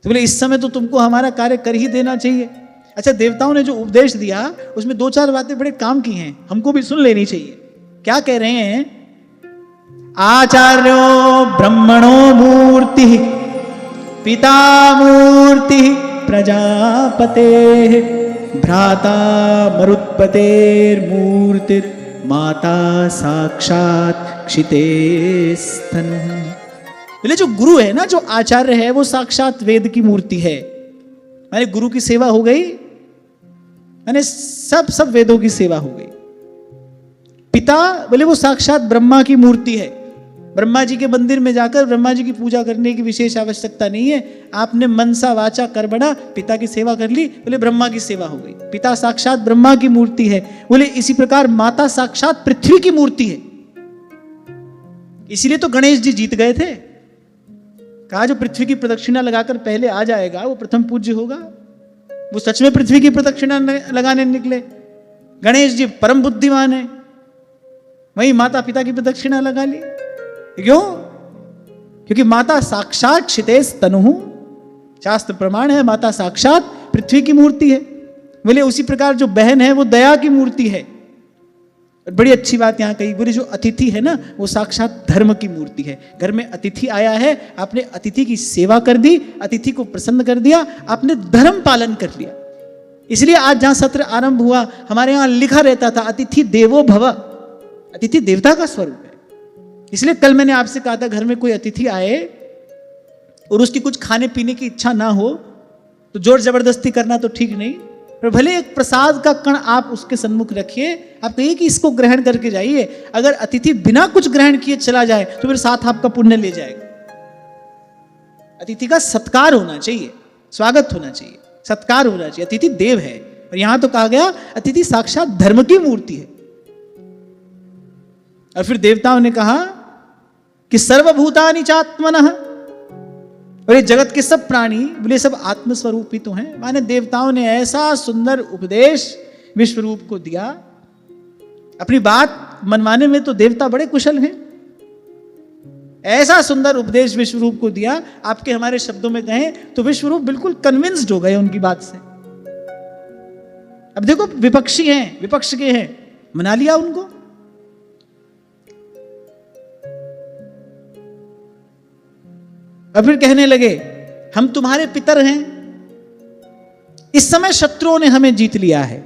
तो बोले इस समय तो तुमको हमारा कार्य कर ही देना चाहिए। अच्छा, देवताओं ने जो उपदेश दिया उसमें 2-4 बातें बड़े काम की हैं, हमको भी सुन लेनी चाहिए। क्या कह रहे हैं? आचार्यो ब्रह्मणो मूर्ति पिता मूर्ति प्रजापते भ्राता मरुत्पतेर्मूर्तिर् माता साक्षात क्षितेस्तनु। बोले जो गुरु है ना, जो आचार्य है, वो साक्षात वेद की मूर्ति है। माने गुरु की सेवा हो गई, माने सब वेदों की सेवा हो गई। पिता बोले वो साक्षात ब्रह्मा की मूर्ति है। ब्रह्मा जी के मंदिर में जाकर ब्रह्मा जी की पूजा करने की विशेष आवश्यकता नहीं है। आपने मनसा वाचा कर्मणा पिता की सेवा कर ली, बोले ब्रह्मा की सेवा हो गई। पिता साक्षात ब्रह्मा की मूर्ति है। बोले इसी प्रकार माता साक्षात पृथ्वी की मूर्ति है। इसीलिए तो गणेश जी जीत गए थे। कहा जो पृथ्वी की प्रदक्षिणा लगाकर पहले आ जाएगा वो प्रथम पूज्य होगा। वो सच में पृथ्वी की प्रदक्षिणा लगाने निकले। गणेश जी परम बुद्धिमान है, वही माता पिता की प्रदक्षिणा लगा ली। क्यों? क्योंकि माता साक्षात क्षितेस तनुः, शास्त्र प्रमाण है माता साक्षात पृथ्वी की मूर्ति है। बोले उसी प्रकार जो बहन है वो दया की मूर्ति है। बड़ी अच्छी बात यहां कही, बोले जो अतिथि है ना वो साक्षात धर्म की मूर्ति है। घर में अतिथि आया है, आपने अतिथि की सेवा कर दी, अतिथि को प्रसन्न कर दिया, आपने धर्म पालन कर लिया। इसलिए आज जहां सत्र आरंभ हुआ हमारे यहां लिखा रहता था अतिथि देवो भव, अतिथि देवता का स्वरूप है। इसलिए कल मैंने आपसे कहा था घर में कोई अतिथि आए और उसकी कुछ खाने पीने की इच्छा ना हो तो जोर जबरदस्ती करना तो ठीक नहीं, पर भले एक प्रसाद का कण आप उसके सन्मुख रखिए, आप कहिए कि इसको ग्रहण करके जाइए। अगर अतिथि बिना कुछ ग्रहण किए चला जाए तो फिर साथ आपका पुण्य ले जाएगा। अतिथि का सत्कार होना चाहिए, स्वागत होना चाहिए, सत्कार होना चाहिए। अतिथि देव है, और यहां तो कहा गया अतिथि साक्षात धर्म की मूर्ति है। और फिर देवताओं ने कहा कि सर्वभूतानि चात्मनः, और ये जगत के सब प्राणी बोले सब आत्मस्वरूप ही तो हैं। माने देवताओं ने ऐसा सुंदर उपदेश विश्वरूप को दिया। अपनी बात मनवाने में तो देवता बड़े कुशल हैं। ऐसा सुंदर उपदेश विश्वरूप को दिया, आपके हमारे शब्दों में कहें तो विश्वरूप बिल्कुल कन्विंस्ड हो गए उनकी बात से। अब देखो विपक्षी हैं, विपक्ष के हैं, मना लिया उनको। और फिर कहने लगे हम तुम्हारे पितर हैं, इस समय शत्रुओं ने हमें जीत लिया है,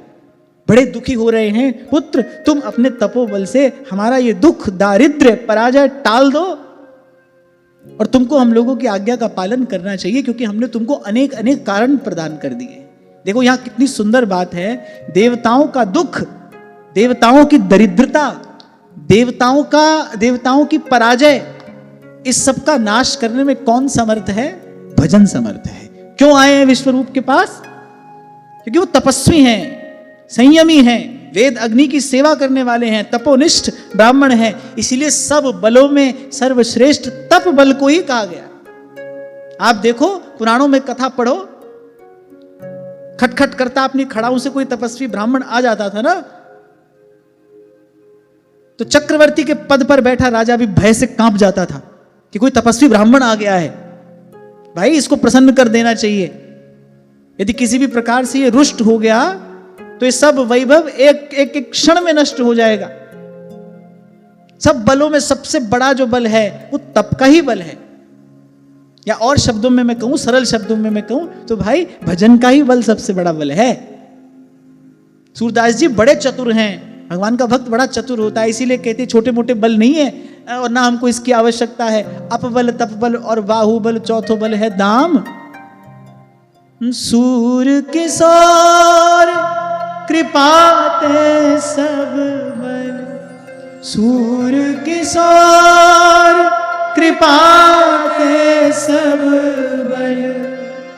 बड़े दुखी हो रहे हैं। पुत्र तुम अपने तपोबल से हमारा ये दुख दारिद्र्य पराजय टाल दो, और तुमको हम लोगों की आज्ञा का पालन करना चाहिए, क्योंकि हमने तुमको अनेक अनेक कारण प्रदान कर दिए। देखो यहां कितनी सुंदर बात है। देवताओं का दुख, देवताओं की दरिद्रता, देवताओं की पराजय, इस सब का नाश करने में कौन समर्थ है? भजन समर्थ है। क्यों आए हैं विश्वरूप के पास? क्योंकि वो तपस्वी हैं, संयमी हैं, वेद अग्नि की सेवा करने वाले हैं, तपोनिष्ठ ब्राह्मण हैं। इसीलिए सब बलों में सर्वश्रेष्ठ तप बल को ही कहा गया। आप देखो पुराणों में कथा पढ़ो, खटखट करता अपनी खड़ाओं से कोई तपस्वी ब्राह्मण आ जाता था ना, तो चक्रवर्ती के पद पर बैठा राजा भी भय से कांप जाता था कि कोई तपस्वी ब्राह्मण आ गया है, भाई इसको प्रसन्न कर देना चाहिए। यदि किसी भी प्रकार से ये रुष्ट हो गया तो ये सब वैभव एक क्षण में नष्ट हो जाएगा। सब बलों में सबसे बड़ा जो बल है वो तप का ही बल है। या और शब्दों में मैं कहूं, सरल शब्दों में मैं कहूं तो भाई भजन का ही बल सबसे बड़ा बल है। सूरदास जी बड़े चतुर हैं, भगवान का भक्त बड़ा चतुर होता है, इसीलिए कहते छोटे मोटे बल नहीं है और ना हमको इसकी आवश्यकता है। अपबल तपबल और बाहुबल चौथो बल है दाम। सूर किशोर कृपाते सब बल, सूर किशोर कृपाते सब बल,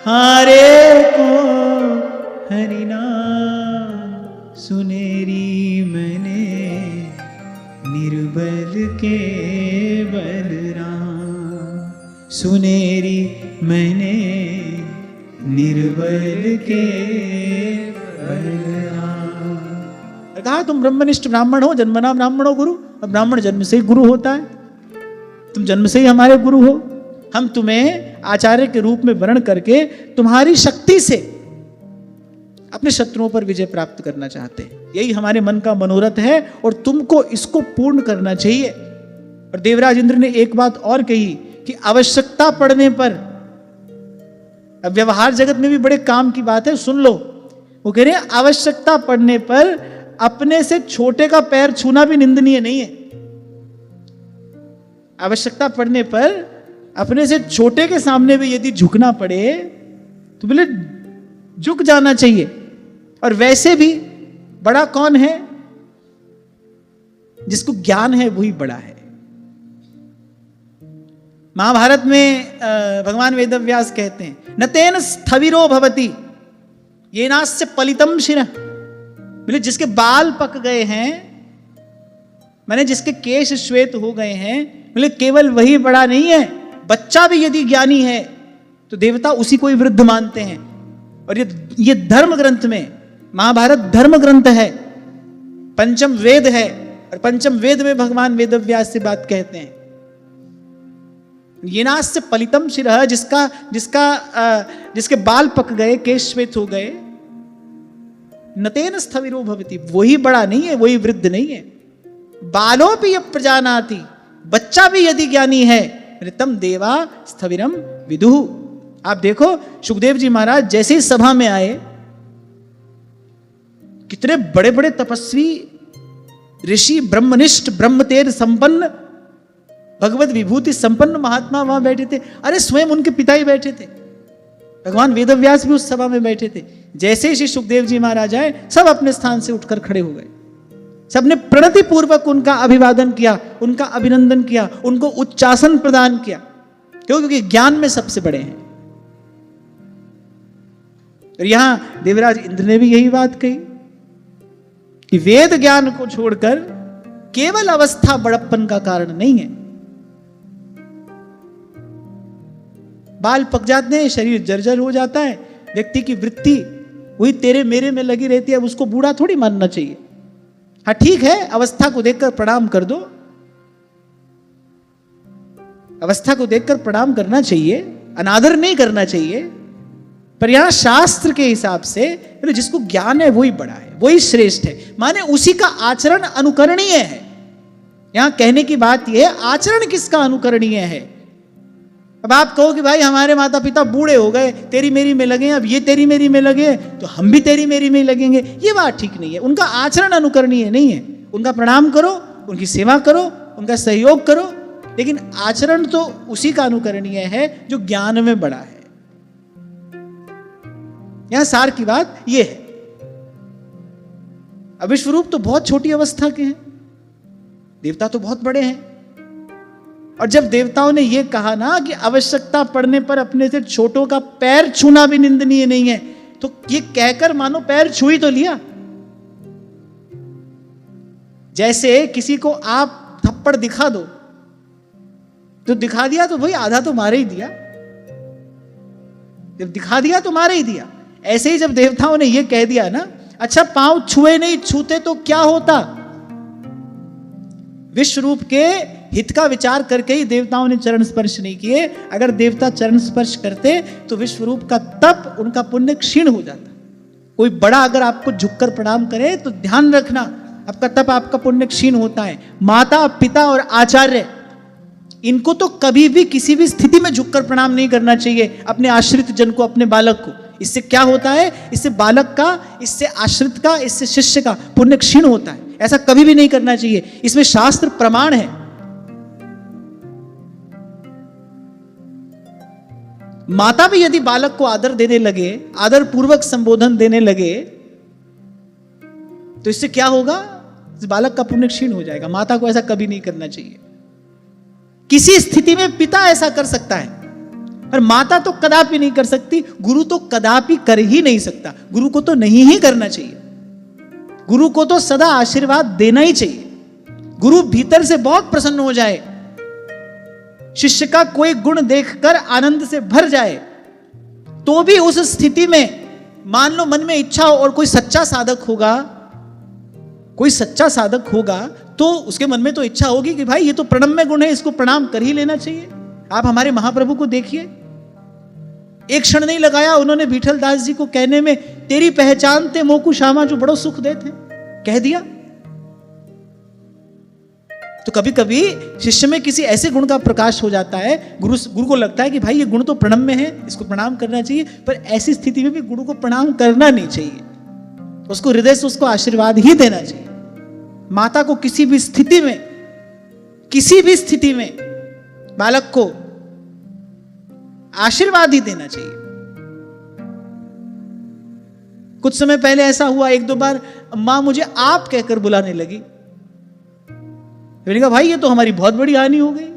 हारे को हरिनाम सुनेरी मने निर्बल के बलराम, सुनेरी मैंने निर्बल के बलराम। कहा तुम ब्रह्मनिष्ठ ब्राह्मण हो, जन्मना ब्राह्मणो गुरु, और ब्राह्मण जन्म से ही गुरु होता है। तुम जन्म से ही हमारे गुरु हो, हम तुम्हें आचार्य के रूप में वर्ण करके तुम्हारी शक्ति से अपने शत्रुओं पर विजय प्राप्त करना चाहते हैं। यही हमारे मन का मनोरथ है और तुमको इसको पूर्ण करना चाहिए। और देवराज इंद्र ने एक बात और कही कि आवश्यकता पड़ने पर, अब व्यवहार जगत में भी बड़े काम की बात है, सुन लो। वो कह रहे हैं आवश्यकता पड़ने पर अपने से छोटे का पैर छूना भी निंदनीय नहीं है। आवश्यकता पड़ने पर अपने से छोटे के सामने भी यदि झुकना पड़े तो बोले झुक जाना चाहिए। और वैसे भी बड़ा कौन है? जिसको ज्ञान है वही बड़ा है। महाभारत में भगवान वेदव्यास कहते हैं न तेन स्थविरो भवति येनास्य पलितम शिरः। बोले जिसके बाल पक गए हैं, माने जिसके केश श्वेत हो गए हैं, बोले केवल वही बड़ा नहीं है, बच्चा भी यदि ज्ञानी है तो देवता उसी को ही वृद्ध मानते हैं। और ये धर्म ग्रंथ में, महाभारत धर्म ग्रंथ है, पंचम वेद है, और पंचम वेद में भगवान वेदव्यास से बात कहते हैं। येनास्य पलितम शिरः, जिसके बाल पक गए, केश श्वेत हो गए, नतेन स्थविरो भवति, वही बड़ा नहीं है, वही वृद्ध नहीं है। बालों भी यह प्रजानाति, बच्चा भी यदि ज्ञानी है, तम देवा स्थविरम विदुः। आप देखो सुखदेव जी महाराज जैसे ही सभा में आए, कितने बड़े बड़े तपस्वी ऋषि, ब्रह्मनिष्ठ, ब्रह्मतेज संपन्न, भगवत विभूति संपन्न महात्मा वहां बैठे थे। अरे स्वयं उनके पिता ही बैठे थे, भगवान वेदव्यास भी उस सभा में बैठे थे। जैसे ही श्री सुखदेव जी महाराज आए, सब अपने स्थान से उठकर खड़े हो गए। सबने प्रणति पूर्वक उनका अभिवादन किया, उनका अभिनंदन किया, उनको उच्चासन प्रदान किया। क्यों? क्योंकि ज्ञान में सबसे बड़े हैं। और यहां देवराज इंद्र ने भी यही बात कही कि वेद ज्ञान को छोड़कर केवल अवस्था बड़प्पन का कारण नहीं है। बाल पक जाते हैं, शरीर जर्जर हो जाता है, व्यक्ति की वृत्ति वही तेरे मेरे में लगी रहती है। अब उसको बूढ़ा थोड़ी मानना चाहिए। हाँ ठीक है, अवस्था को देखकर प्रणाम कर दो, अवस्था को देखकर प्रणाम करना चाहिए, अनादर नहीं करना चाहिए। पर यहां शास्त्र के हिसाब से जिसको ज्ञान है वही बड़ा है, वही श्रेष्ठ है, माने उसी का आचरण अनुकरणीय है। यहां कहने की बात यह है, आचरण किसका अनुकरणीय है। अब आप कहो कि भाई हमारे माता पिता बूढ़े हो गए, तेरी मेरी में लगे, अब ये तेरी मेरी में लगे तो हम भी तेरी मेरी में लगेंगे, ये बात ठीक नहीं है। उनका आचरण अनुकरणीय नहीं है। उनका प्रणाम करो, उनकी सेवा करो, उनका सहयोग करो, लेकिन आचरण तो उसी का अनुकरणीय है जो ज्ञान में बड़ा है। यहां सार की बात यह है। अब विश्वरूप तो बहुत छोटी अवस्था के हैं, देवता तो बहुत बड़े हैं। और जब देवताओं ने यह कहा ना कि आवश्यकता पड़ने पर अपने से छोटों का पैर छूना भी निंदनीय नहीं है, तो ये कहकर मानो पैर छू ही तो लिया। जैसे किसी को आप थप्पड़ दिखा दो तो दिखा दिया तो भाई आधा तो मारे ही दिया, जब दिखा दिया तो मारे ही दिया। ऐसे ही जब देवताओं ने यह कह दिया ना, अच्छा पांव छुए नहीं, छूते तो क्या होता। विश्वरूप के हित का विचार करके ही देवताओं ने चरण स्पर्श नहीं किए। अगर देवता चरण स्पर्श करते तो विश्वरूप का तप, उनका पुण्य क्षीण हो जाता। कोई बड़ा अगर आपको झुककर प्रणाम करे तो ध्यान रखना, आपका तप, आपका पुण्य क्षीण होता है। माता, पिता और आचार्य, इनको तो कभी भी किसी भी स्थिति में झुककर प्रणाम नहीं करना चाहिए अपने आश्रित जन को, अपने बालक को। इससे क्या होता है, इससे बालक का, इससे आश्रित का, इससे शिष्य का पुण्य क्षीण होता है। ऐसा कभी भी नहीं करना चाहिए, इसमें शास्त्र प्रमाण है। माता भी यदि बालक को आदर देने लगे, आदर पूर्वक संबोधन देने लगे, तो इससे क्या होगा, इस बालक का पुण्य क्षीण हो जाएगा। माता को ऐसा कभी नहीं करना चाहिए। किसी स्थिति में पिता ऐसा कर सकता है, पर माता तो कदापि नहीं कर सकती, गुरु तो कदापि कर ही नहीं सकता। गुरु को तो नहीं ही करना चाहिए। गुरु को तो सदा आशीर्वाद देना ही चाहिए। गुरु भीतर से बहुत प्रसन्न हो जाए, शिष्य का कोई गुण देखकर आनंद से भर जाए, तो भी उस स्थिति में मान लो मन में इच्छा हो और कोई सच्चा साधक होगा, कोई सच्चा साधक होगा तो उसके मन में तो इच्छा होगी कि भाई ये तो प्रणम्य गुण है, इसको प्रणाम कर ही लेना चाहिए। आप हमारे महाप्रभु को देखिए, एक क्षण नहीं लगाया उन्होंने विठल दास जी को कहने में, तेरी पहचान ते मोकू श्यामा जो बड़ो सुख देते, कह दिया। तो कभी कभी शिष्य में किसी ऐसे गुण का प्रकाश हो जाता है, गुरु को लगता है कि भाई ये गुण तो प्रणम्य है, इसको प्रणाम करना चाहिए, पर ऐसी स्थिति में भी गुरु को प्रणाम करना नहीं चाहिए, उसको हृदय से उसको आशीर्वाद ही देना चाहिए। माता को किसी भी स्थिति में बालक को आशीर्वाद ही देना चाहिए। कुछ समय पहले ऐसा हुआ, एक दो बार मां मुझे आप कहकर बुलाने लगी। मैंने कहा भाई ये तो हमारी बहुत बड़ी हानि हो गई,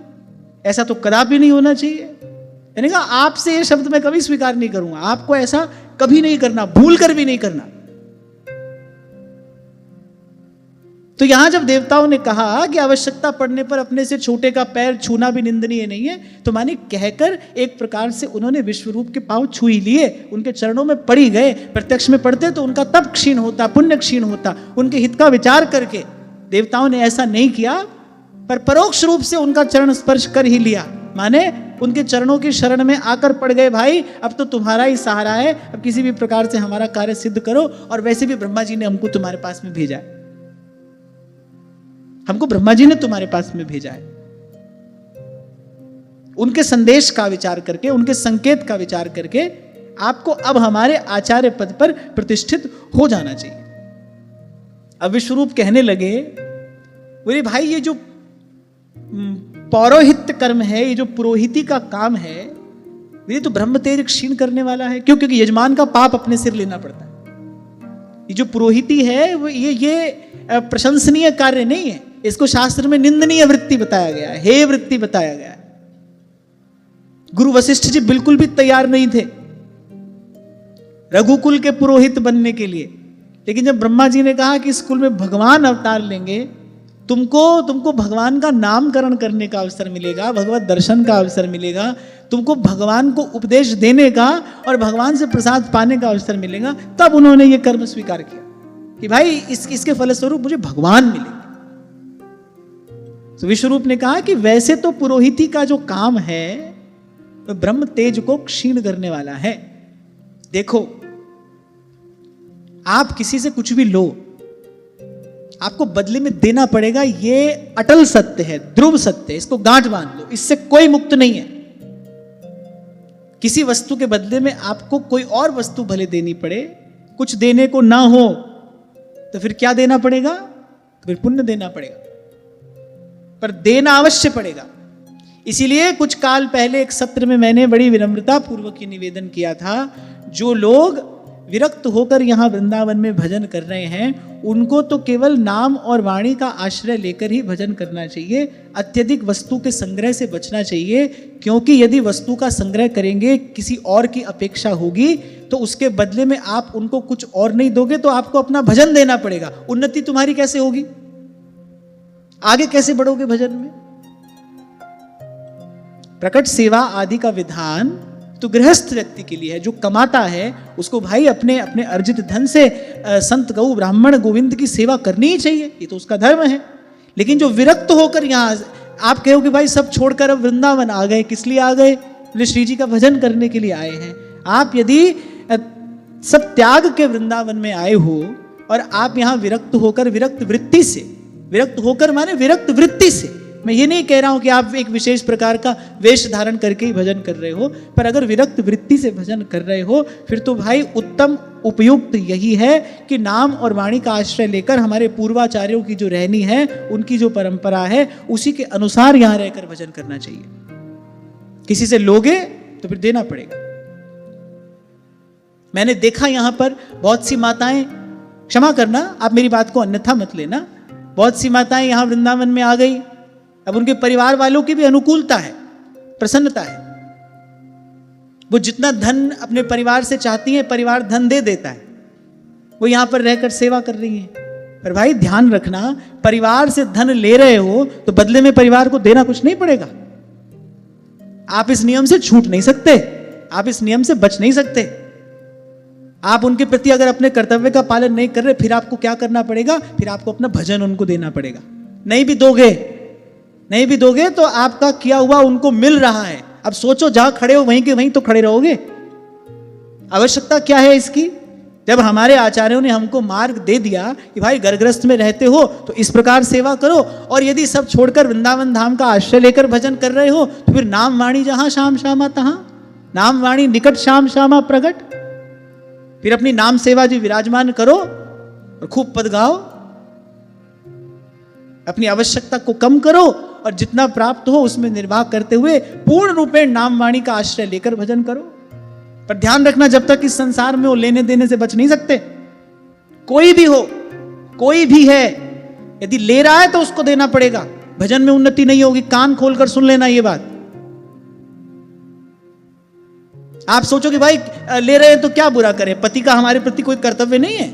ऐसा तो कदापि नहीं होना चाहिए। मैंने कहा आपसे ये शब्द मैं कभी स्वीकार नहीं करूंगा, आपको ऐसा कभी नहीं करना, भूल कर भी नहीं करना। तो यहां जब देवताओं ने कहा कि आवश्यकता पड़ने पर अपने से छोटे का पैर छूना भी निंदनीय नहीं है, तो माने कहकर एक प्रकार से उन्होंने विश्वरूप के पांव छू ही लिए, उनके चरणों में पड़ी गए। प्रत्यक्ष में पड़ते तो उनका तप क्षीण होता, पुण्य क्षीण होता। उनके हित का विचार करके देवताओं ने ऐसा नहीं किया, पर परोक्ष रूप से उनका चरण स्पर्श कर ही लिया, माने उनके चरणों की शरण में आकर पड़ गए, भाई अब तो तुम्हारा ही सहारा है, अब किसी भी प्रकार से हमारा कार्य सिद्ध करो। और वैसे भी ब्रह्मा जी ने हमको तुम्हारे पास में भेजा है, हमको ब्रह्मा जी ने तुम्हारे पास में भेजा है। उनके संदेश का विचार करके, उनके संकेत का विचार करके आपको अब हमारे आचार्य पद पर प्रतिष्ठित हो जाना चाहिए। अब विश्वरूप कहने लगे, बोले भाई ये जो पौरोहित्य कर्म है, ये जो पुरोहिती का काम है, ये तो ब्रह्म तेज क्षीण करने वाला है। क्यों? क्योंकि यजमान का पाप अपने सिर लेना पड़ता है। ये जो पुरोहिती है वो ये प्रशंसनीय कार्य नहीं है, इसको शास्त्र में निंदनीय वृत्ति बताया गया है, हे वृत्ति बताया गया है। गुरु वशिष्ठ जी बिल्कुल भी तैयार नहीं थे रघुकुल के पुरोहित बनने के लिए, लेकिन जब ब्रह्मा जी ने कहा कि इस कुल में भगवान अवतार लेंगे, तुमको भगवान का नामकरण करने का अवसर मिलेगा, भगवत दर्शन का अवसर मिलेगा, तुमको भगवान को उपदेश देने का और भगवान से प्रसाद पाने का अवसर मिलेगा, तब उन्होंने ये कर्म स्वीकार किया कि भाई इसके फलस्वरूप मुझे भगवान मिलेंगे। तो विश्वरूप ने कहा कि वैसे तो पुरोहिती का जो काम है वो ब्रह्म तेज को क्षीण करने वाला है। देखो, आप किसी से कुछ भी लो, आपको बदले में देना पड़ेगा, ये अटल सत्य है, ध्रुव सत्य है, इसको गांठ बांध लो, इससे कोई मुक्त नहीं है। किसी वस्तु के बदले में आपको कोई और वस्तु भले देनी पड़े, कुछ देने को ना हो तो फिर क्या देना पड़ेगा? फिर पुण्य देना पड़ेगा, पर देना अवश्य पड़ेगा। इसीलिए कुछ काल पहले एक सत्र में मैंने बड़ी विनम्रता पूर्वक ये निवेदन किया था, जो लोग विरक्त होकर यहाँ वृंदावन में भजन कर रहे हैं, उनको तो केवल नाम और वाणी का आश्रय लेकर ही भजन करना चाहिए। अत्यधिक वस्तु के संग्रह से बचना चाहिए, क्योंकि यदि वस्तु का संग्रह करेंगे, किसी और की अपेक्षा होगी, तो उसके बदले में आप उनको कुछ और नहीं दोगे, तो आपको अपना भजन देना पड़ेगा। उन्नति तुम्हारी कैसे होगी? आगे कैसे बढ़ोगे भजन में? प्रकट सेवा आदि का विधान तो गृहस्थ व्यक्ति के लिए है, जो कमाता है उसको भाई अपने अपने अर्जित धन से संत गौ ब्राह्मण गोविंद की सेवा करनी ही चाहिए, ये तो उसका धर्म है। लेकिन जो विरक्त होकर यहाँ आप कहोगे भाई सब छोड़कर अब वृंदावन आ गए, किस लिए आ गए? बोले श्री जी का भजन करने के लिए आए हैं। आप यदि सब त्याग के वृंदावन में आए हो और आप यहाँ विरक्त होकर, विरक्त वृत्ति से, विरक्त होकर माने विरक्त वृत्ति से, मैं ये नहीं कह रहा हूं कि आप एक विशेष प्रकार का वेश धारण करके ही भजन कर रहे हो, पर अगर विरक्त वृत्ति से भजन कर रहे हो, फिर तो भाई उत्तम उपयुक्त यही है कि नाम और वाणी का आश्रय लेकर हमारे पूर्वाचार्यों की जो रहनी है, उनकी जो परंपरा है, उसी के अनुसार यहां रहकर भजन करना चाहिए। किसी से लोगे तो फिर देना पड़ेगा। मैंने देखा यहां पर बहुत सी माताएं, क्षमा करना आप मेरी बात को अन्यथा मत लेना, बहुत सी माताएं यहां वृंदावन में आ गई, अब उनके परिवार वालों की भी अनुकूलता है, प्रसन्नता है, वो जितना धन अपने परिवार से चाहती हैं परिवार धन दे देता है, वो यहां पर रहकर सेवा कर रही हैं। पर भाई ध्यान रखना, परिवार से धन ले रहे हो तो बदले में परिवार को देना कुछ नहीं पड़ेगा। आप इस नियम से छूट नहीं सकते, आप इस नियम से बच नहीं सकते। आप उनके प्रति अगर अपने कर्तव्य का पालन नहीं कर रहे, फिर आपको क्या करना पड़ेगा? फिर आपको अपना भजन उनको देना पड़ेगा। नहीं भी दोगे तो आपका किया हुआ उनको मिल रहा है। अब सोचो, जहां खड़े हो वहीं के वहीं तो खड़े रहोगे, आवश्यकता क्या है इसकी? जब हमारे आचार्यों ने हमको मार्ग दे दिया कि भाई घरगृहस्थ में रहते हो तो इस प्रकार सेवा करो, और यदि सब छोड़कर वृंदावन धाम का आश्रय लेकर भजन कर रहे हो तो फिर नाम वाणी जहां श्याम श्यामा तहां, नाम वाणी निकट श्याम श्यामा प्रगट। फिर अपनी नाम सेवा जी विराजमान करो और खूब पद गाओ, अपनी आवश्यकता को कम करो और जितना प्राप्त हो उसमें निर्वाह करते हुए पूर्ण रूपेण नाम वाणी का आश्रय लेकर भजन करो। पर ध्यान रखना, जब तक इस संसार में वो लेने देने से बच नहीं सकते। कोई भी हो, कोई भी है, यदि ले रहा है तो उसको देना पड़ेगा, भजन में उन्नति नहीं होगी। कान खोलकर सुन लेना ये बात। आप सोचो कि भाई ले रहे हैं तो क्या बुरा करें, पति का हमारे प्रति कोई कर्तव्य नहीं है?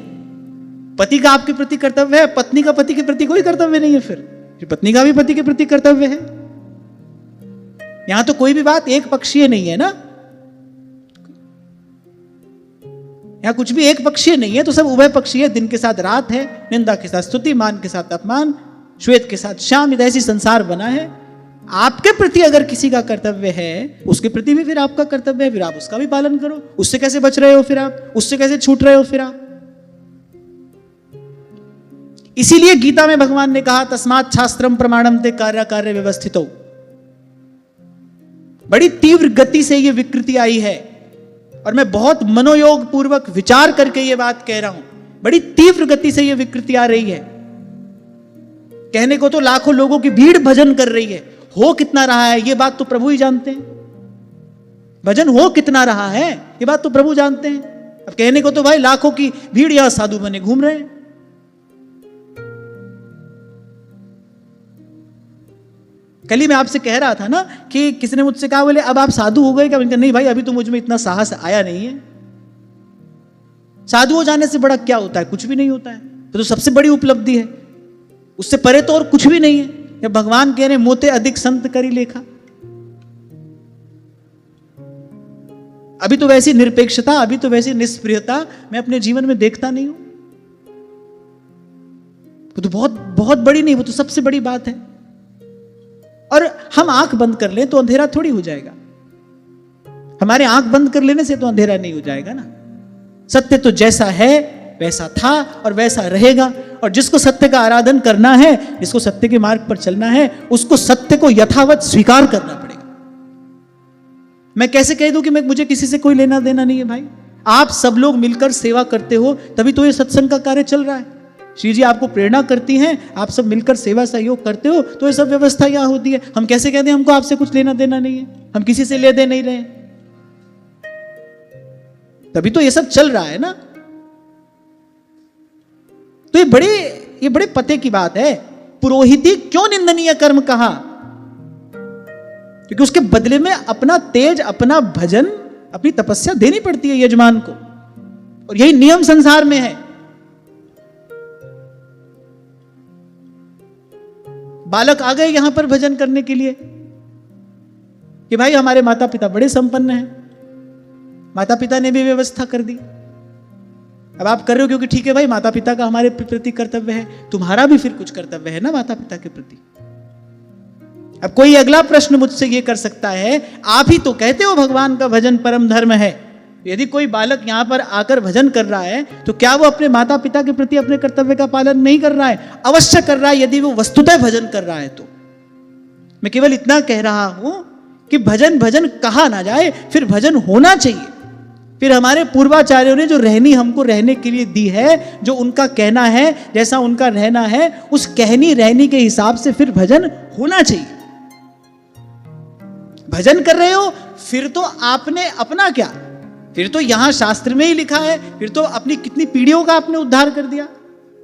पति का आपके प्रति कर्तव्य है, पत्नी का पति के प्रति कोई कर्तव्य नहीं है, फिर पत्नी का भी पति के प्रति कर्तव्य है। यहां तो कोई भी बात एक पक्षीय नहीं है ना, यहां कुछ भी एक पक्षीय नहीं है, तो सब उभय पक्षीय। दिन के साथ रात है, निंदा के साथ स्तुति, मान के साथ अपमान, श्वेत के साथ श्याम, ऐसी संसार बना है। आपके प्रति अगर किसी का कर्तव्य है, उसके प्रति भी फिर आपका कर्तव्य है, फिर आप उसका भी पालन करो। उससे कैसे बच रहे हो फिर आप, उससे कैसे छूट रहे हो फिर आप? इसीलिए गीता में भगवान ने कहा तस्मात् शास्त्रम प्रमाणम ते कार्य कार्य व्यवस्थितो। बड़ी तीव्र गति से यह विकृति आई है और मैं बहुत मनोयोग पूर्वक विचार करके यह बात कह रहा हूं। बड़ी तीव्र गति से यह विकृति आ रही है। कहने को तो लाखों लोगों की भीड़ भजन कर रही है, हो कितना रहा है यह बात तो प्रभु ही जानते हैं। भजन हो कितना रहा है यह बात तो प्रभु जानते हैं। अब कहने को तो भाई लाखों की भीड़ यहां साधु बने घूम रहे हैं। कल ही मैं आपसे कह रहा था ना कि किसी ने मुझसे कहा, बोले अब आप साधु हो गए क्या? मैंने कहा नहीं भाई, अभी तो मुझ में इतना साहस आया नहीं है। साधु हो जाने से बड़ा क्या होता है? कुछ भी नहीं होता है, तो सबसे बड़ी उपलब्धि है। उससे परे तो और कुछ भी नहीं है। जब भगवान कह रहे मोते अधिक संत करी लेखा, अभी तो वैसी निरपेक्षता, अभी तो वैसी निष्प्रियता मैं अपने जीवन में देखता नहीं हूं। वो तो बहुत बड़ी नहीं, वो तो सबसे बड़ी बात है। और हम आंख बंद कर लें तो अंधेरा थोड़ी हो जाएगा। हमारे आंख बंद कर लेने से तो अंधेरा नहीं हो जाएगा ना। सत्य तो जैसा है वैसा था और वैसा रहेगा। और जिसको सत्य का आराधन करना है, जिसको सत्य के मार्ग पर चलना है, उसको सत्य को यथावत स्वीकार करना पड़ेगा। मैं कैसे कह दूं कि मुझे किसी से कोई लेना देना नहीं है? भाई आप सब लोग मिलकर सेवा करते हो, तभी तो ये सत्संग का कार्य चल रहा है। श्री जी आपको प्रेरणा करती हैं, आप सब मिलकर सेवा सहयोग करते हो, तो ये सब व्यवस्था यहां होती है। हम कैसे कहते हैं हमको आपसे कुछ लेना देना नहीं है? हम किसी से ले दे नहीं रहे, तभी तो ये सब चल रहा है ना। तो ये बड़े पते की बात है। पुरोहिती क्यों निंदनीय कर्म कहा? क्योंकि उसके बदले में अपना तेज, अपना भजन, अपनी तपस्या देनी पड़ती है यजमान को, और यही नियम संसार में है। बालक आ गए यहां पर भजन करने के लिए कि भाई हमारे माता पिता बड़े संपन्न हैं, माता पिता ने भी व्यवस्था कर दी। अब आप कर रहे हो क्योंकि ठीक है भाई, माता पिता का हमारे प्रति कर्तव्य है, तुम्हारा भी फिर कुछ कर्तव्य है ना माता पिता के प्रति। अब कोई अगला प्रश्न मुझसे ये कर सकता है, आप ही तो कहते हो भगवान का भजन परम धर्म है। यदि कोई बालक यहां पर आकर भजन कर रहा है तो क्या वो अपने माता पिता के प्रति अपने कर्तव्य का पालन नहीं कर रहा है? अवश्य कर रहा है, यदि वो वस्तुतः भजन कर रहा है तो। मैं केवल इतना कह रहा हूं कि भजन भजन कहा ना जाए, फिर भजन होना चाहिए। फिर हमारे पूर्वाचार्यों ने जो रहनी हमको रहने के लिए दी है, जो उनका कहना है, जैसा उनका रहना है, उस कहनी रहनी के हिसाब से फिर भजन होना चाहिए। भजन कर रहे हो फिर तो आपने अपना क्या, फिर तो यहां शास्त्र में ही लिखा है, फिर तो अपनी कितनी पीढ़ियों का आपने उद्धार कर दिया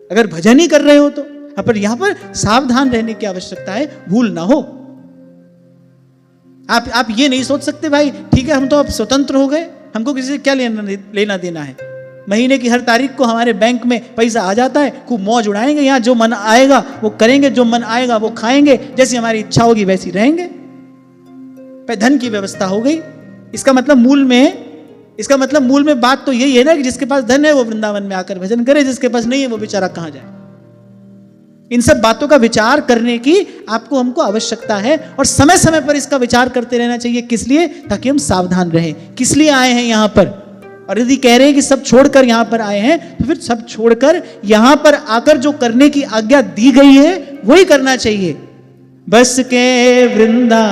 अगर भजन ही कर रहे हो तो। पर यहां पर सावधान रहने की आवश्यकता है, भूल ना हो। आप ये नहीं सोच सकते भाई ठीक है हम तो अब स्वतंत्र हो गए, हमको किसी से क्या लेना देना है। महीने की हर तारीख को हमारे बैंक में पैसा आ जाता है, खूब मौज उड़ाएंगे, यहां जो मन आएगा वो करेंगे, जो मन आएगा वो खाएंगे, जैसी हमारी इच्छा होगी वैसी रहेंगे। धन की व्यवस्था हो गई। इसका मतलब मूल में बात तो यही है ना कि जिसके पास धन है वो वृंदावन में आकर भजन करे, जिसके पास नहीं है वो बेचारा कहां जाए। इन सब बातों का विचार करने की आपको हमको आवश्यकता है, और समय समय पर इसका विचार करते रहना चाहिए। किस लिए? ताकि हम सावधान रहें। किस लिए आए हैं यहां पर? और यदि कह रहे हैं कि सब छोड़कर यहां पर आए हैं, तो फिर सब छोड़कर यहां पर आकर जो करने की आज्ञा दी गई है वही करना चाहिए। बस के वृंदा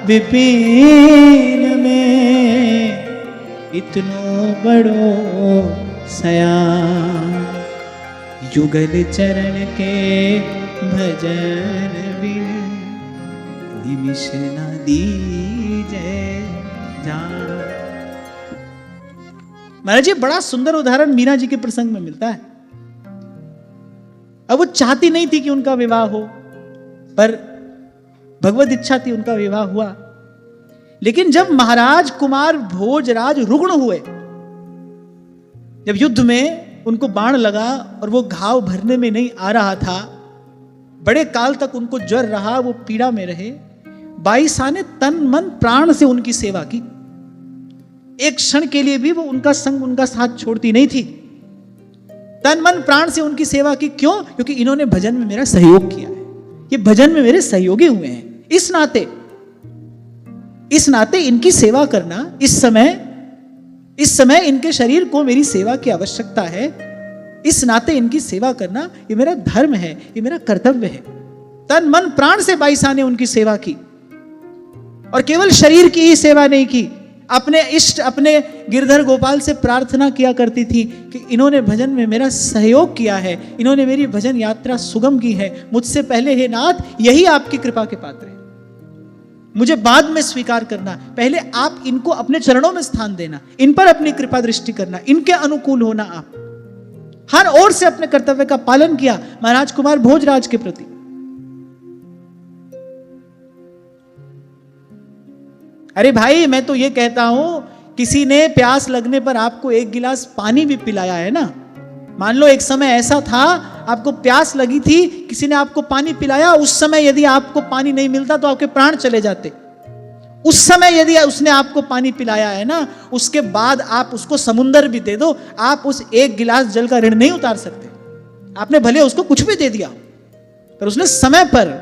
विपिन में इतनो बड़ो सयान, युगल चरण के भजन बिन निमिष न दीजे जान। महाराज जी बड़ा सुंदर उदाहरण मीना जी के प्रसंग में मिलता है। अब वो चाहती नहीं थी कि उनका विवाह हो, पर भगवत इच्छा थी, उनका विवाह हुआ। लेकिन जब महाराज कुमार भोजराज रुग्ण हुए, जब युद्ध में उनको बाण लगा और वो घाव भरने में नहीं आ रहा था, बड़े काल तक उनको ज्वर रहा, वो पीड़ा में रहे, बाईसा ने तन मन प्राण से उनकी सेवा की। एक क्षण के लिए भी वो उनका संग, उनका साथ छोड़ती नहीं थी। तन मन प्राण से उनकी सेवा की। क्यों? क्योंकि इन्होंने भजन में मेरा सहयोग किया है, ये भजन में मेरे सहयोगी हुए हैं। इस नाते इनकी सेवा करना, इस समय इनके शरीर को मेरी सेवा की आवश्यकता है, इस नाते इनकी सेवा करना ये मेरा धर्म है, ये मेरा कर्तव्य है। तन मन प्राण से बाईसा ने उनकी सेवा की, और केवल शरीर की ही सेवा नहीं की, अपने इष्ट, अपने गिरधर गोपाल से प्रार्थना किया करती थी कि इन्होंने भजन में मेरा सहयोग किया है, इन्होंने मेरी भजन यात्रा सुगम की है, मुझसे पहले हे नाथ यही आपकी कृपा के पात्र है, मुझे बाद में स्वीकार करना, पहले आप इनको अपने चरणों में स्थान देना, इन पर अपनी कृपा दृष्टि करना, इनके अनुकूल होना। आप हर ओर से अपने कर्तव्य का पालन किया महाराज कुमार भोजराज के प्रति। अरे भाई, मैं तो ये कहता हूं, किसी ने प्यास लगने पर आपको एक गिलास पानी भी पिलाया है ना। मान लो एक समय ऐसा था, आपको प्यास लगी थी, किसी ने आपको पानी पिलाया, उस समय यदि आपको पानी नहीं मिलता तो आपके प्राण चले जाते। उस समय यदि उसने आपको पानी पिलाया है ना, उसके बाद आप उसको समुंदर भी दे दो, आप उस एक गिलास जल का ऋण नहीं उतार सकते। आपने भले उसको कुछ भी दे दिया, पर उसने समय पर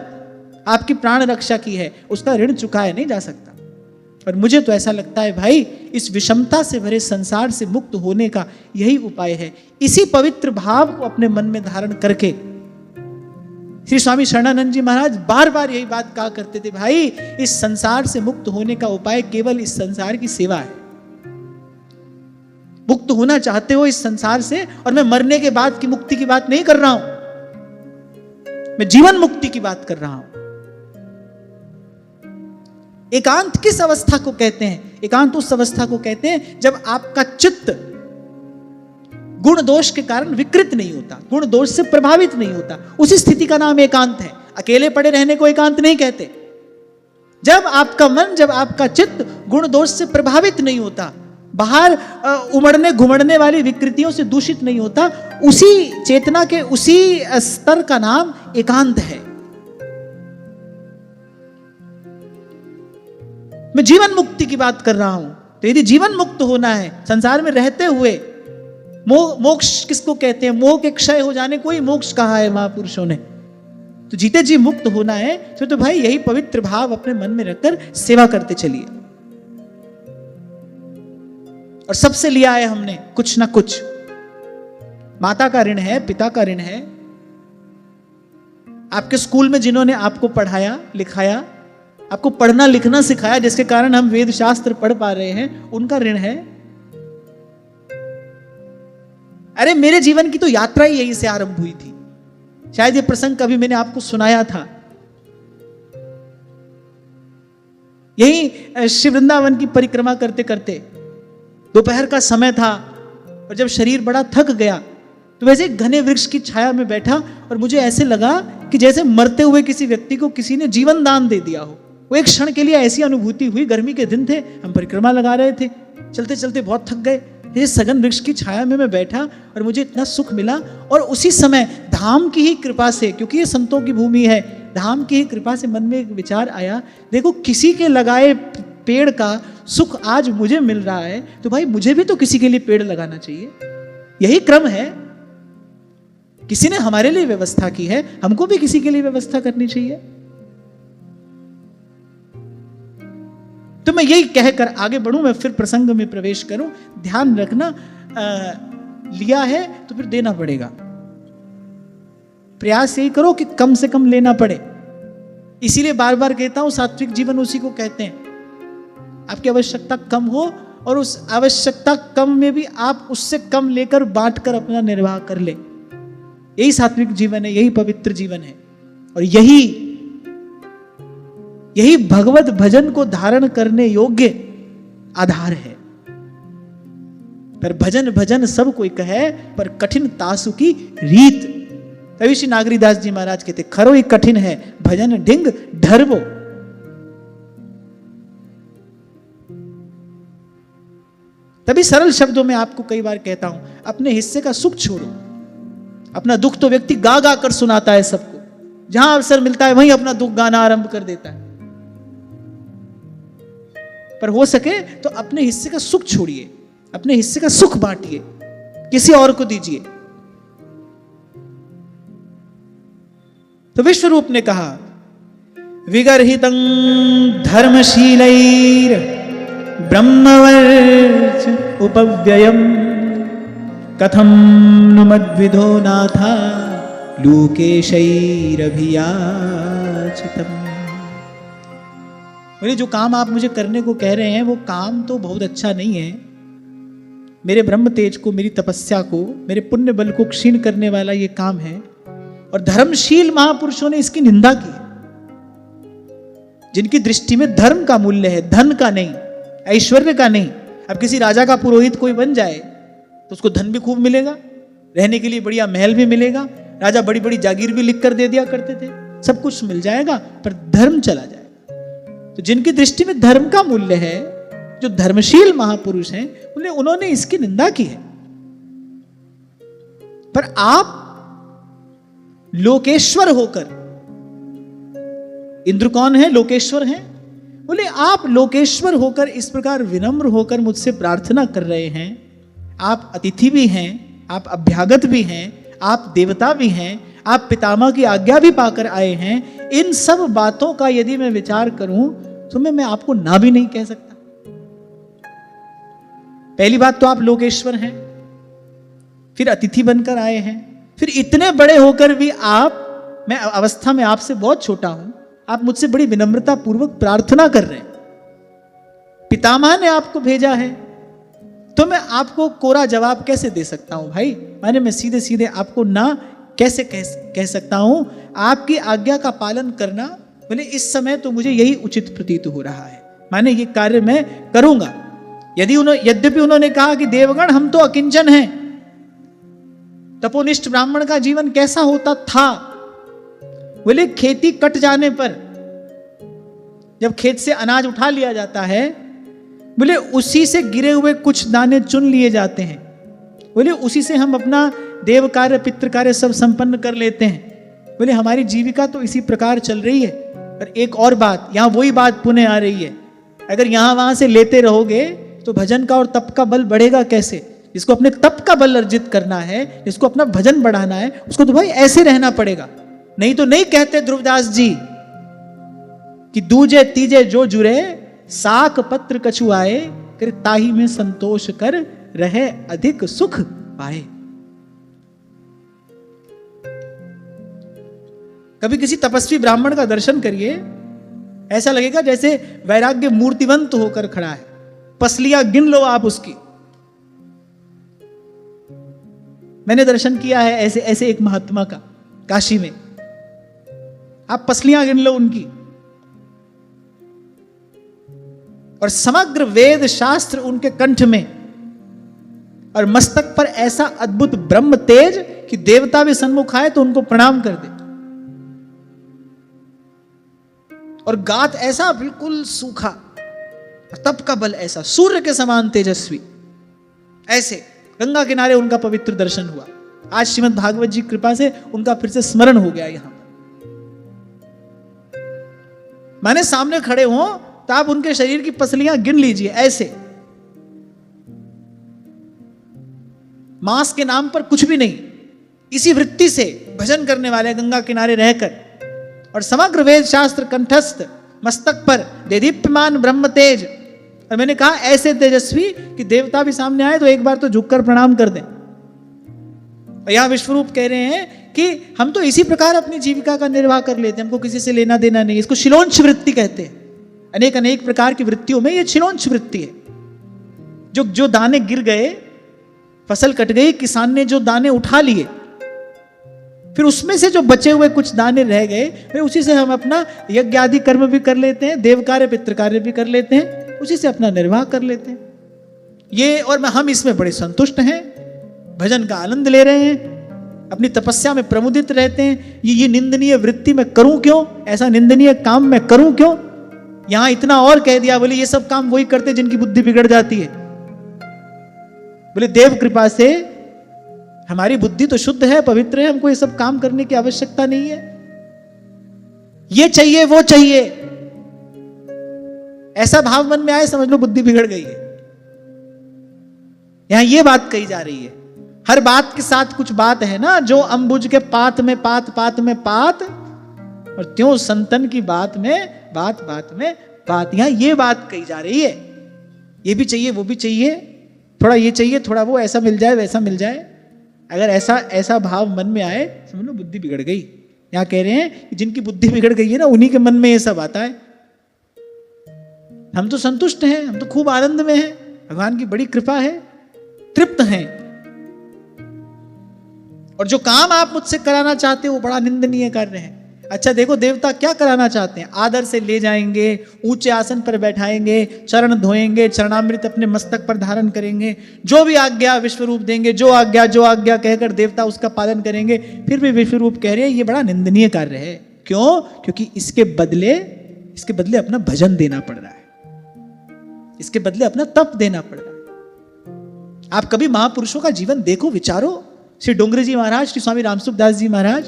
आपकी प्राण रक्षा की है, उसका ऋण चुकाया नहीं जा सकता। पर मुझे तो ऐसा लगता है भाई, इस विषमता से भरे संसार से मुक्त होने का यही उपाय है। इसी पवित्र भाव को अपने मन में धारण करके श्री स्वामी शरणानंद जी महाराज बार बार यही बात कहा करते थे, भाई इस संसार से मुक्त होने का उपाय केवल इस संसार की सेवा है। मुक्त होना चाहते हो इस संसार से, और मैं मरने के बाद की मुक्ति की बात नहीं कर रहा हूं, मैं जीवन मुक्ति की बात कर रहा हूं। एकांत किस अवस्था को कहते हैं? एकांत उस अवस्था को कहते हैं जब आपका चित्त गुण दोष के कारण विकृत नहीं होता, गुण दोष से प्रभावित नहीं होता, उसी स्थिति का नाम एकांत है। अकेले पड़े रहने को एकांत नहीं कहते। जब आपका मन, जब आपका चित्त गुण दोष से प्रभावित नहीं होता, बाहर उमड़ने घुमड़ने वाली विकृतियों से दूषित नहीं होता, उसी चेतना के उसी स्तर का नाम एकांत है। मैं जीवन मुक्ति की बात कर रहा हूं। तो यदि जीवन मुक्त होना है, संसार में रहते हुए, मोक्ष किसको कहते हैं? मोह के क्षय हो जाने को ही मोक्ष कहा है महापुरुषों ने। तो जीते जी मुक्त होना है तो भाई यही पवित्र भाव अपने मन में रखकर सेवा करते चलिए। और सबसे लिया है हमने कुछ ना कुछ। माता का ऋण है, पिता का ऋण है, आपके स्कूल में जिन्होंने आपको पढ़ाया लिखाया, आपको पढ़ना लिखना सिखाया, जिसके कारण हम वेद शास्त्र पढ़ पा रहे हैं, उनका ऋण है। अरे मेरे जीवन की तो यात्रा ही यही से आरंभ हुई थी। शायद ये प्रसंग कभी मैंने आपको सुनाया था। यही श्री वृंदावन की परिक्रमा करते करते दोपहर का समय था, और जब शरीर बड़ा थक गया तो वैसे घने वृक्ष की छाया में बैठा, और मुझे ऐसे लगा कि जैसे मरते हुए किसी व्यक्ति को किसी ने जीवन दान दे दिया हो। वो एक क्षण के लिए ऐसी अनुभूति हुई। गर्मी के दिन थे, हम परिक्रमा लगा रहे थे, चलते चलते बहुत थक गए। ये सघन वृक्ष की छाया में मैं बैठा और मुझे इतना सुख मिला। और उसी समय धाम की ही कृपा से, क्योंकि ये संतों की भूमि है, धाम की ही कृपा से मन में एक विचार आया, देखो किसी के लगाए पेड़ का सुख आज मुझे मिल रहा है, तो भाई मुझे भी तो किसी के लिए पेड़ लगाना चाहिए। यही क्रम है। किसी ने हमारे लिए व्यवस्था की है, हमको भी किसी के लिए व्यवस्था करनी चाहिए। तो मैं यही कहकर आगे बढ़ूं, मैं फिर प्रसंग में प्रवेश करूं। ध्यान रखना, लिया है तो फिर देना पड़ेगा। प्रयास यही करो कि कम से कम लेना पड़े। इसीलिए बार बार कहता हूं, सात्विक जीवन उसी को कहते हैं। आपकी आवश्यकता कम हो और उस आवश्यकता कम में भी आप उससे कम लेकर बांट कर अपना निर्वाह कर ले। यही सात्विक जीवन है, यही पवित्र जीवन है, और यही भगवत भजन को धारण करने योग्य आधार है। पर भजन भजन सब कोई कहे, पर कठिन तासु की रीत। तभी श्री नागरीदास जी महाराज कहते, खरो ही कठिन है भजन ढिंग ढरबो। तभी सरल शब्दों में आपको कई बार कहता हूं, अपने हिस्से का सुख छोड़ो। अपना दुख तो व्यक्ति गा गा कर सुनाता है सबको, जहां अवसर मिलता है वहीं अपना दुख गाना आरंभ कर देता है। पर हो सके तो अपने हिस्से का सुख छोड़िए, अपने हिस्से का सुख बांटिए, किसी और को दीजिए। तो विश्वरूप ने कहा, विगर्हितं धर्मशीलैर ब्रह्मवर्च उपव्ययम् कथं नु मद्विधो नाथा लोकेशैरभियाचितम्। बोले, जो काम आप मुझे करने को कह रहे हैं वो काम तो बहुत अच्छा नहीं है। मेरे ब्रह्म तेज को, मेरी तपस्या को, मेरे पुण्य बल को क्षीण करने वाला ये काम है। और धर्मशील महापुरुषों ने इसकी निंदा की, जिनकी दृष्टि में धर्म का मूल्य है, धन का नहीं, ऐश्वर्य का नहीं। अब किसी राजा का पुरोहित कोई बन जाए तो उसको धन भी खूब मिलेगा, रहने के लिए बढ़िया महल भी मिलेगा, राजा बड़ी बड़ी जागीर भी लिख कर दे दिया करते थे, सब कुछ मिल जाएगा, पर धर्म चला जाएगा। तो जिनकी दृष्टि में धर्म का मूल्य है, जो धर्मशील महापुरुष हैं, उन्होंने इसकी निंदा की है। पर आप लोकेश्वर होकर, इंद्र कौन है? लोकेश्वर हैं। बोले, आप लोकेश्वर होकर इस प्रकार विनम्र होकर मुझसे प्रार्थना कर रहे हैं। आप अतिथि भी हैं, आप अभ्यागत भी हैं, आप देवता भी हैं, आप पितामह की आज्ञा भी पाकर आए हैं। इन सब बातों का यदि मैं विचार करूं तो मैं आपको ना भी नहीं कह सकता। पहली बात तो आप लोकेश्वर हैं, फिर अतिथि बनकर आए हैं, फिर इतने बड़े होकर भी आप, मैं अवस्था में आपसे बहुत छोटा हूं, आप मुझसे बड़ी विनम्रता पूर्वक प्रार्थना कर रहे हैं। पितामह ने आपको भेजा है तो मैं आपको कोरा जवाब कैसे दे सकता हूं भाई? माने मैं सीधे सीधे आपको ना कैसे कह सकता हूं? आपकी आज्ञा का पालन करना, बोले इस समय तो मुझे यही उचित प्रतीत हो रहा है, माने ये कार्य मैं करूंगा। यद्यपि उन्होंने कहा कि देवगण हम तो अकिंचन हैं, तपोनिष्ठ ब्राह्मण का जीवन कैसा होता था? बोले खेती कट जाने पर जब खेत से अनाज उठा लिया जाता है, बोले उसी से गिरे हुए कुछ दाने चुन लिए जाते हैं, बोले उसी से हम अपना देव कार्य पितृ कार्य सब संपन्न कर लेते हैं। बोले हमारी जीविका तो इसी प्रकार चल रही है। पर एक और बात, यहां वही बात पुनः आ रही है, अगर यहां वहां से लेते रहोगे तो भजन का और तप का बल बढ़ेगा कैसे? जिसको अपने तप का बल अर्जित करना है, जिसको अपना भजन बढ़ाना है, उसको तो भाई ऐसे रहना पड़ेगा। नहीं तो नहीं कहते ध्रुवदास जी कि दूजे तीजे जो जुरे साक पत्र कछु आए, कर ताही में संतोष कर रहे अधिक सुख पाए। कभी किसी तपस्वी ब्राह्मण का दर्शन करिए, ऐसा लगेगा जैसे वैराग्य मूर्तिवंत होकर खड़ा है। पसलियां गिन लो आप उसकी। मैंने दर्शन किया है ऐसे एक महात्मा का काशी में, आप पसलियां गिन लो उनकी। और समग्र वेद शास्त्र उनके कंठ में, और मस्तक पर ऐसा अद्भुत ब्रह्म तेज कि देवता भी सन्मुख आए तो उनको प्रणाम कर दे। और गात ऐसा बिल्कुल सूखा, तप का बल ऐसा सूर्य के समान तेजस्वी। ऐसे गंगा किनारे उनका पवित्र दर्शन हुआ। आज श्रीमद् भागवत जी कृपा से उनका फिर से स्मरण हो गया। यहां माने सामने खड़े हो तो आप उनके शरीर की पसलियां गिन लीजिए ऐसे। मांस के नाम पर कुछ भी नहीं, इसी वृत्ति से भजन करने वाले गंगा किनारे रहकर, और समग्र वेद शास्त्र कंठस्थ, मस्तक पर देदीप्यमान ब्रह्म तेज, और मैंने कहा ऐसे तेजस्वी कि देवता भी सामने आए तो एक बार तो झुककर प्रणाम कर दें। और यहां विश्वरूप कह रहे हैं कि हम तो इसी प्रकार अपनी जीविका का निर्वाह कर लेते हैं, हमको किसी से लेना देना नहीं। इसको शिलोंच वृत्ति कहते हैं। अनेक अनेक प्रकार की वृत्तियों में यह शिलोंच वृत्ति है। जो दाने गिर गए, फसल कट गई, किसान ने जो दाने उठा लिए, फिर उसमें से जो बचे हुए कुछ दाने रह गए, फिर उसी से हम अपना यज्ञ आदि कर्म भी कर लेते हैं, देव कार्य पितृ कार्य भी कर लेते हैं, उसी से अपना निर्वाह कर लेते हैं। ये और हम इसमें बड़े संतुष्ट हैं, भजन का आनंद ले रहे हैं, अपनी तपस्या में प्रमुदित रहते हैं। ये निंदनीय वृत्ति मैं करूं क्यों, ऐसा निंदनीय काम मैं करूं क्यों। यहां इतना और कह दिया, बोले ये सब काम वही करते जिनकी बुद्धि बिगड़ जाती है। बोले देव कृपा से हमारी बुद्धि तो शुद्ध है, पवित्र है, हमको ये सब काम करने की आवश्यकता नहीं है। ये चाहिए वो चाहिए, ऐसा भाव मन में आए, समझ लो बुद्धि बिगड़ गई है। यहां ये बात कही जा रही है। हर बात के साथ कुछ बात है ना, जो अंबुज के पात में पात, पात में पात, और त्यों संतन की बात में बात, बात में बात। यहां ये बात कही जा रही है। ये भी चाहिए वो भी चाहिए, थोड़ा ये चाहिए थोड़ा वो, ऐसा मिल जाए वैसा मिल जाए। अगर ऐसा भाव मन में आए, समझ लो बुद्धि बिगड़ गई। यहां कह रहे हैं कि जिनकी बुद्धि बिगड़ गई है ना, उन्हीं के मन में ये सब आता है। हम तो संतुष्ट हैं, हम तो खूब आनंद में हैं, भगवान की बड़ी कृपा है, तृप्त हैं। और जो काम आप मुझसे कराना चाहते हो वो बड़ा निंदनीय कार्य है। अच्छा देखो, देवता क्या कराना चाहते हैं, आदर से ले जाएंगे, ऊंचे आसन पर बैठाएंगे, चरण धोएंगे, चरणामृत अपने मस्तक पर धारण करेंगे, जो भी आज्ञा विश्वरूप देंगे, जो आज्ञा कहकर देवता उसका पालन करेंगे। फिर भी विश्वरूप कह रहे हैं ये बड़ा निंदनीय कार्य है। क्यों? क्योंकि इसके बदले अपना भजन देना पड़ रहा है, इसके बदले अपना तप देना पड़ रहा है। आप कभी महापुरुषों का जीवन देखो, विचारो। श्री डोंगरी जी महाराज, श्री स्वामी रामसुखदास जी महाराज,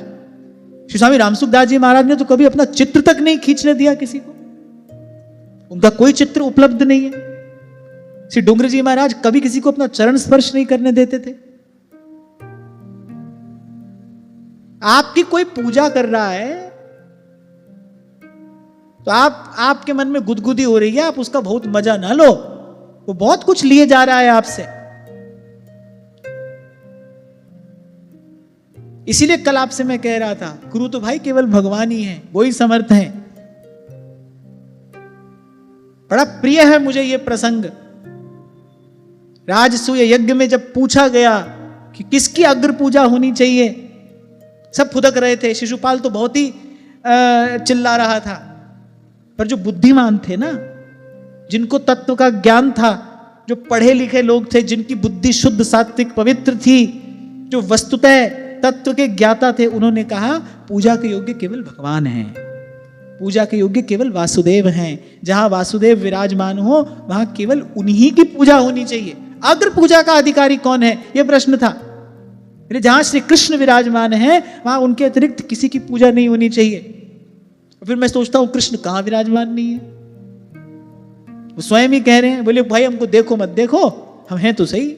श्री स्वामी रामसुखदास जी महाराज ने तो कभी अपना चित्र तक नहीं खींचने दिया किसी को, उनका कोई चित्र उपलब्ध नहीं है। श्री डोंगरी जी महाराज कभी किसी को अपना चरण स्पर्श नहीं करने देते थे। आपकी कोई पूजा कर रहा है तो आपके मन में गुदगुदी हो रही है, आप उसका बहुत मजा ना लो, वो बहुत कुछ लिए जा रहा है आपसे। इसीलिए कल आपसे मैं कह रहा था, गुरु तो भाई केवल भगवान ही है, वो ही समर्थ हैं। बड़ा प्रिय है मुझे ये प्रसंग। राजसूय यज्ञ में जब पूछा गया कि किसकी अग्र पूजा होनी चाहिए, सब फुदक रहे थे। शिशुपाल तो बहुत ही चिल्ला रहा था, पर जो बुद्धिमान थे ना, जिनको तत्व का ज्ञान था, जो पढ़े लिखे लोग थे, जिनकी बुद्धि शुद्ध सात्विक पवित्र थी, जो वस्तुतः तत्व के ज्ञाता थे, उन्होंने कहा पूजा के योग्य केवल भगवान हैं, पूजा के योग्य केवल वासुदेव हैं। जहां वासुदेव विराजमान हो वहां केवल उन्हीं की पूजा होनी चाहिए। अग्र पूजा का अधिकारी कौन है, यह प्रश्न था। जहां श्री कृष्ण विराजमान है वहां उनके अतिरिक्त किसी की पूजा नहीं होनी चाहिए। फिर मैं सोचता हूं कृष्ण कहां विराजमान नहीं है, वो स्वयं ही कह रहे हैं, बोले भाई हमको देखो मत देखो, हम हैं तो सही।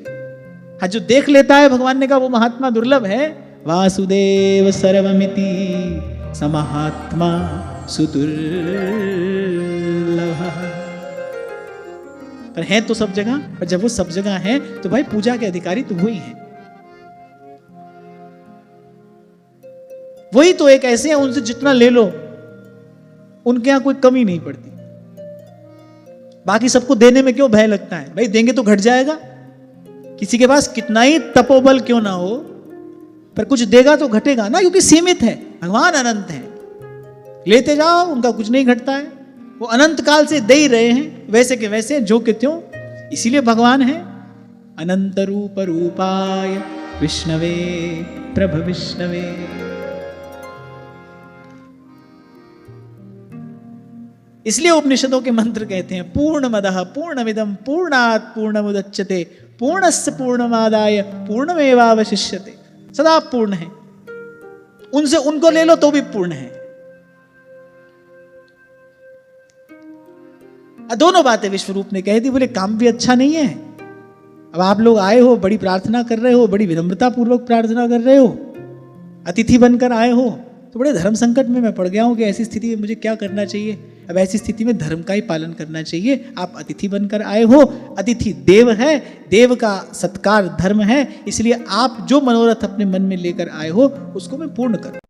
हाँ, जो देख लेता है भगवान ने कहा वो महात्मा दुर्लभ है। वासुदेव सर्वमिति समहात्मा सुदुर्लभ। पर है तो सब जगह, और जब वो सब जगह है तो भाई पूजा के अधिकारी तो वही हैं। वही तो एक ऐसे हैं, उनसे जितना ले लो उनके यहां कोई कमी नहीं पड़ती। बाकी सबको देने में क्यों भय लगता है, भाई देंगे तो घट जाएगा। किसी के पास कितना ही तपोबल क्यों ना हो, पर कुछ देगा तो घटेगा ना, क्योंकि सीमित है। भगवान अनंत है, लेते जाओ उनका कुछ नहीं घटता है। वो अनंत काल से दे ही रहे हैं, वैसे के वैसे, जो के त्यों। इसीलिए भगवान है अनंत रूप रूपाय विष्णवे प्रभ विष्णवे। इसलिए उपनिषदों के मंत्र कहते हैं पूर्णमदः पूर्णमिदं पूर्णात् पूर्णमुदच्यते पूर्णस्य पूर्णमादाय पूर्णमेवावशिष्यते। सदा पूर्ण है, उनसे उनको ले लो तो भी पूर्ण है। दोनों बातें विश्वरूप ने कह दी। बोले काम भी अच्छा नहीं है। अब आप लोग आए हो, बड़ी प्रार्थना कर रहे हो, बड़ी विनम्रता पूर्वक प्रार्थना कर रहे हो, अतिथि बनकर आए हो, तो बड़े धर्म संकट में मैं पड़ गया हूं कि ऐसी स्थिति में मुझे क्या करना चाहिए। अब ऐसी स्थिति में धर्म का ही पालन करना चाहिए। आप अतिथि बनकर आए हो, अतिथि देव है, देव का सत्कार धर्म है, इसलिए आप जो मनोरथ अपने मन में लेकर आए हो उसको मैं पूर्ण करूं।